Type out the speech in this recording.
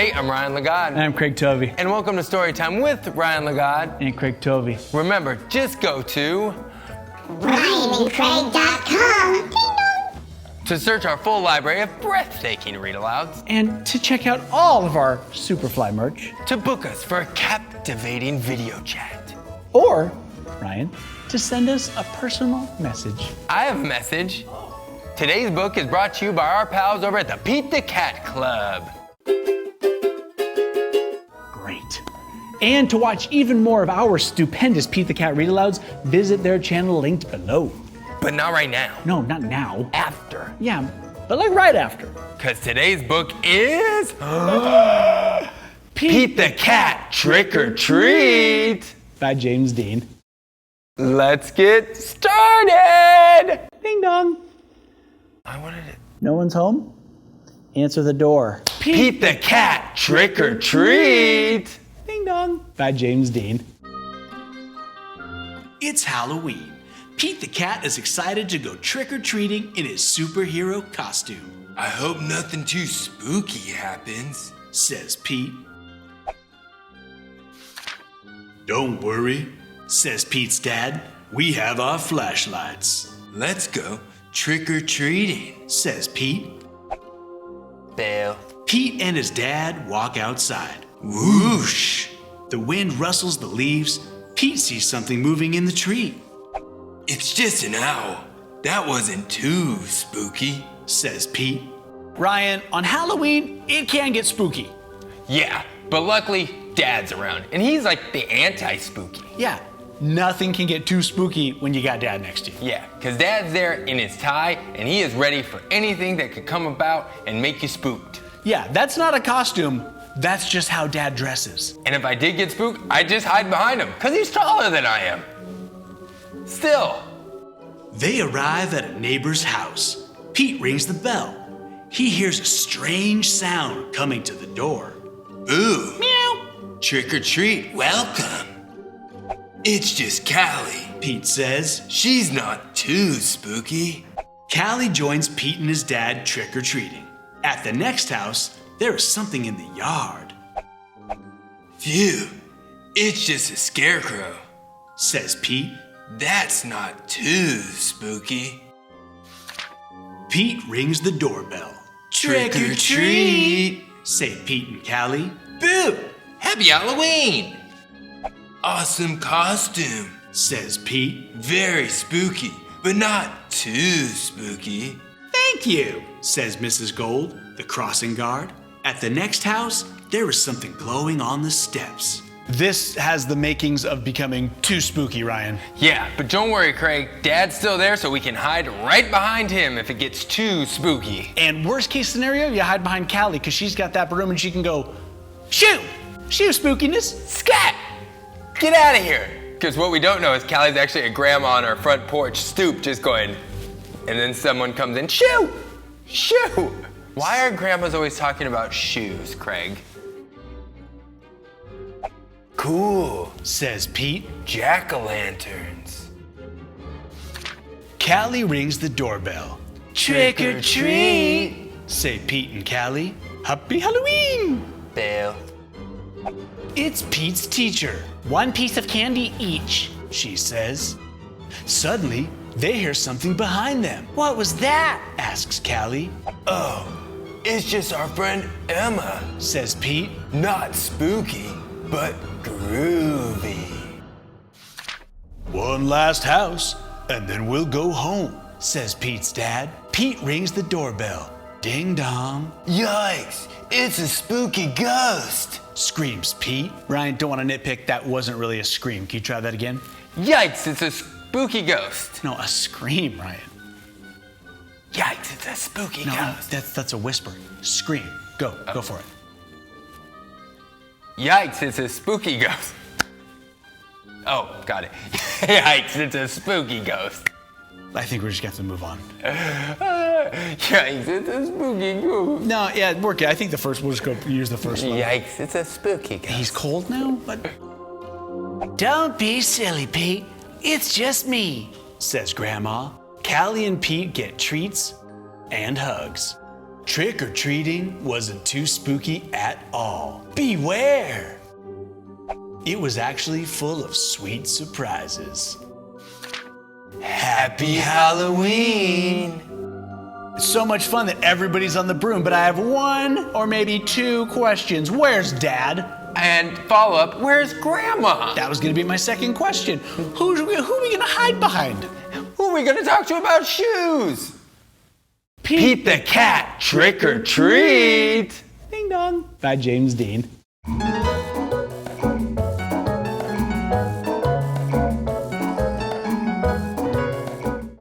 Hey, I'm Ryan Lagarde. And I'm Craig Tovey. And welcome to Storytime with Ryan Lagarde. And Craig Tovey. Remember, just go to RyanandCraig.com to search our full library of breathtaking read-alouds, And to check out all of our Superfly merch. to book us for a captivating video chat. Or, Ryan, to send us a personal message. I have a message. Today's book is brought to you by our pals over at the Pete the Cat Club. Great. And to watch even more of our stupendous Pete the Cat read-alouds, visit their channel linked below. But not right now. No, not now. After. Yeah, but like right after. Because today's book is Pete the Cat Trick or Treat. By James Dean. Let's get started. Ding dong. I wanted it. No one's home? Answer the door. Pete the Cat Trick or Treat. Ding dong. By James Dean. It's Halloween. Pete the Cat is excited to go trick-or-treating in his superhero costume, I hope nothing too spooky happens. says Pete. Don't worry, says Pete's dad. We have our flashlights, Let's go trick or treating. says Pete. Bill. Pete and his dad walk outside. Whoosh. The wind rustles the leaves. Pete sees something moving in the tree, It's just an owl. That wasn't too spooky. says Pete. Ryan, on Halloween, it can get spooky. Yeah, but luckily, Dad's around, and he's like the anti-spooky. Yeah, nothing can get too spooky when you got Dad next to you. Yeah, because Dad's there in his tie, and he is ready for anything that could come about and make you spooked. Yeah, that's not a costume. That's just how Dad dresses. And if I did get spooked, I'd just hide behind him, because he's taller than I am. Still. They arrive at a neighbor's house. Pete rings the bell. He hears a strange sound coming to the door. Ooh. Meow, Trick or treat, welcome. It's just Callie. Pete says. She's not too spooky. Callie joins Pete and his dad trick-or-treating. At the next house, there is something in the yard, Phew, it's just a scarecrow. says Pete. That's not too spooky. Pete rings the doorbell. Trick or treat. Say Pete and Callie. Boo! Happy Halloween! Awesome costume. Says Pete. Very spooky, but not too spooky. Thank you, says Mrs. Gold, the crossing guard. At the next house, there is something glowing on the steps. This has the makings of becoming too spooky, Ryan. Yeah, but don't worry, Craig. Dad's still there, so we can hide right behind him if it gets too spooky. And worst case scenario, you hide behind Callie because she's got that broom and she can go, shoo! Shoo, spookiness! Scat! Get out of here! Because what we don't know is Callie's actually a grandma on her front porch stoop just going, and then someone comes in, shoo! Shoo! Why are grandmas always talking about shoes, Craig? Cool. Says Pete. Jack-o'-lanterns. Callie rings the doorbell. Trick or treat. Say Pete and Callie. Happy Halloween! Bill. It's Pete's teacher. One piece of candy each, she says. Suddenly, they hear something behind them. What was that? Asks Callie. Oh, it's just our friend Emma. Says Pete. Not spooky, but groovy. One last house, and then we'll go home, says Pete's dad. Pete rings the doorbell. Ding dong, Yikes, it's a spooky ghost. screams Pete. Ryan, don't want to nitpick. That wasn't really a scream. Can you try that again? Yikes, it's a spooky ghost. No, a scream, Ryan. Yikes, it's a spooky No, ghost. that's a whisper. Scream. Go for it. Yikes, it's a spooky ghost. Oh, got it. Yikes, it's a spooky ghost. I think we're just gonna have to move on. Yikes, it's a spooky ghost. No, yeah, we'll I think we'll just go use the first one. Yikes, it's a spooky ghost. He's cold now, but. Don't be silly, Pete. It's just me, says Grandma. Callie and Pete get treats and hugs. Trick-or-treating wasn't too spooky at all. Beware! It was actually full of sweet surprises. Happy Halloween! It's so much fun that everybody's on the broom, but I have one or maybe two questions. Where's Dad? And follow up, where's Grandma? That was gonna be my second question. Who are we gonna hide behind? Who are we gonna talk to about shoes? Pete the cat, trick or treat! Ding dong. By James Dean.